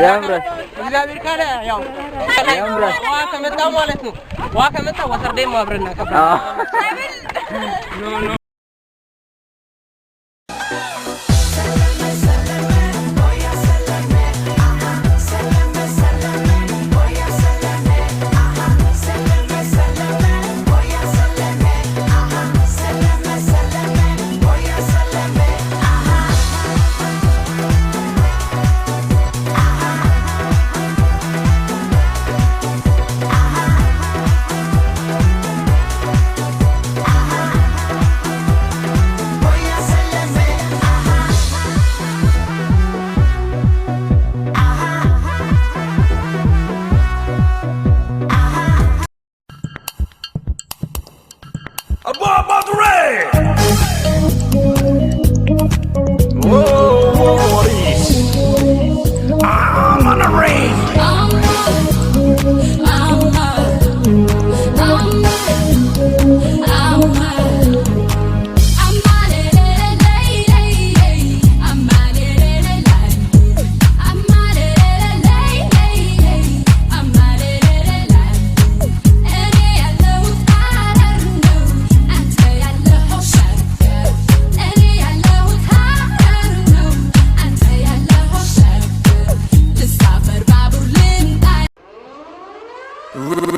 ያምራል እግዚአብሔር ካለ ያው ያምራል ከመጣ ማለት ነው ከመጣ ወሰርዴም አብረና ከባ Above the rain! Whoa, I'm on the rain!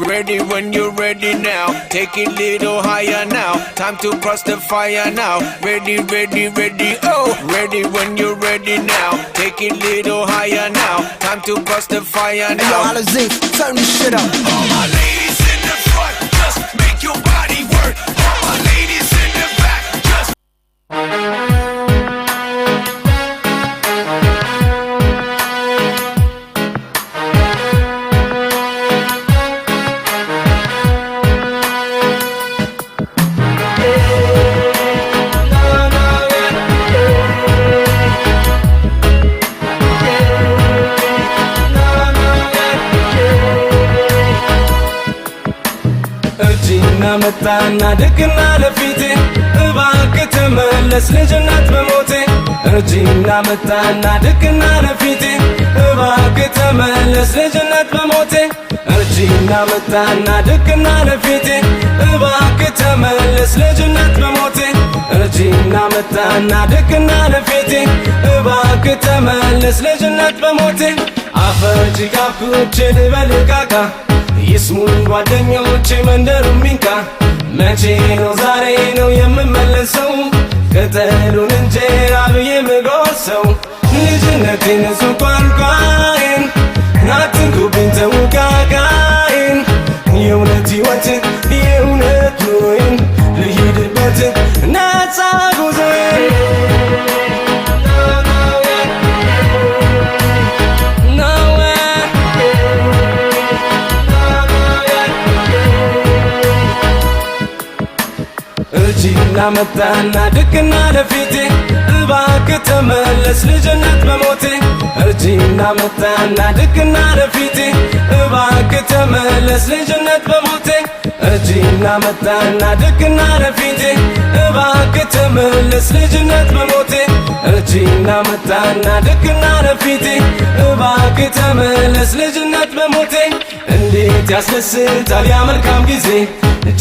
Ready when you're ready now. Take it little higher now. Time to cross the fire now. Ready, ready, ready, oh. Ready when you're ready now. Take it little higher now. Time to cross the fire now. Hey, yo, Alizé, turn this shit up. All my ladies in the front, just make your body work. All my ladies in the back, just መጣና ድቅና ለፊቴ እባክህ ተመለስ ልጅነት በሞቴ እርጂና መጣና ድቅና ለፊቴ እባክህ ተመለስ ልጅነት በሞቴ እርጂና መጣና ድቅና ለፊቴ እባክህ ተመለስ ልጅነት በሞቴ እርጂና መጣና ድቅና ለፊቴ እባክህ ተመለስ ልጅነት በሞቴ አፈር ጭቃ ኩቼ ልበልቃቃ ይስሙን ጓደኞቼ መንደሩ ሚንካ መቼ ነው ዛሬ ነው የምመለሰው ቅጠሉን እንጀራ ብዬ ምጎርሰው ልጅነቴን ንጹህ ቋንቋዬን አትንኩብኝ ተውቃቃዬን የእውነት ሕይወትን የእውነት ኑሮዬን ልሂድበት ነፃ ጉዞዬን እርጂና መጣና ድቅና ለፊቴ እባክህ ተመለስ ልጅነት በሞቴ እርጂና መጣና ድቅና ለፊቴ እባክህ ተመለስ ልጅነት በሞቴ እርጂና መጣና ድቅና ለፊቴ እባክህ ተመለስ ልጅነት በሞቴ እርጂና መጣና ድቅና ለፊቴ እባክህ ተመለስ ልጅነት በሞቴ እንዴት ያስደስታል ያ መልካም ጊዜ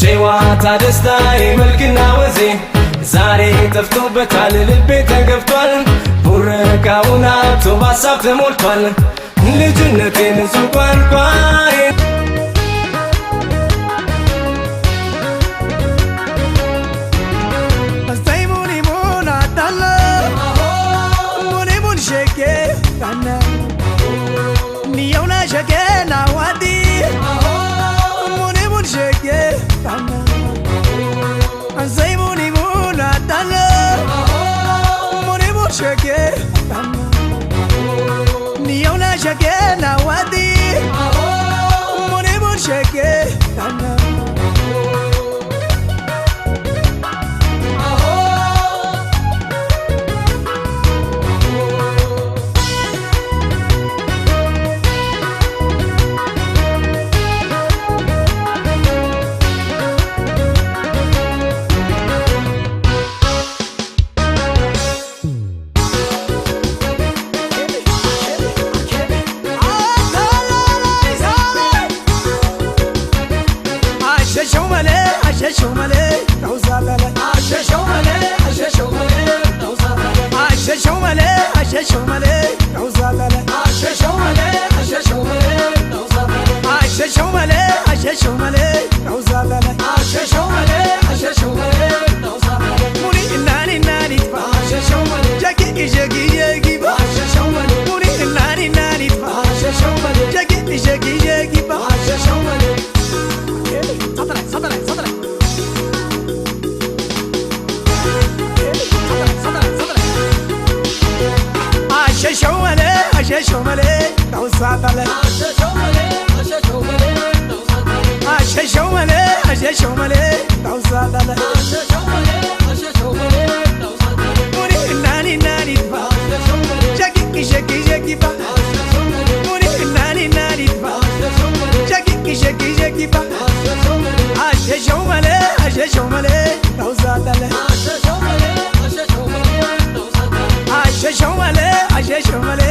ጨዋታ ደስታ መልክና ወዜ ዛሬ ጠፍቶበታል ልቤ ተገፍቷል ቡረቃውና አብቶ በሀሳብ ተሞልቷል ልጅነቴን ንጹህ ቋንቋዬ አሸሸው መሌ ነውዛለለ አሸሸው መሌ አሸሸው መሌ ነውዛለለ አሸሸው መሌ አሸሸው መሌ ነውዛለለ አሸሸው መሌ አሸሸው መሌ ነውዛለለ ሙኒ እናኒ እናኒ አሸሸው መሌ ጀጊ ጀጊ ጀጊ አሸሸው መሌ ሙኒ እናኒ እናኒ አሸሸው መሌ ጀጊ ጀጊ ጀጊ አሸሸው መሌ ሰጠላይ ሰጠላይ ሰጠላይ አሸሸው መሌ አሸሸው መሌ ነውዛለለ አሸሸው መሌ አሸሸው መሌ ነውዛለለ አሸሸው መሌ አሸሸው መሌ ነውዛለለ አሸሸው መሌ አሸሸው መሌ ነውዛለለ ሙኒ እናኒ እናኒ አሸሸው መሌ ጀጊ ጀጊ ጀጊ አሸሸው መሌ ሙኒ እናኒ እናኒ አሸሸው መሌ ጀጊ ጀጊ ጀጊ አሸሸው መሌ አሸሸው መሌ አሸሸው መሌ ነውዛለለ አሸሸው መሌ አሸሸው መሌ ነውዛለለ አሸሸው መሌ አሸሸው መሌ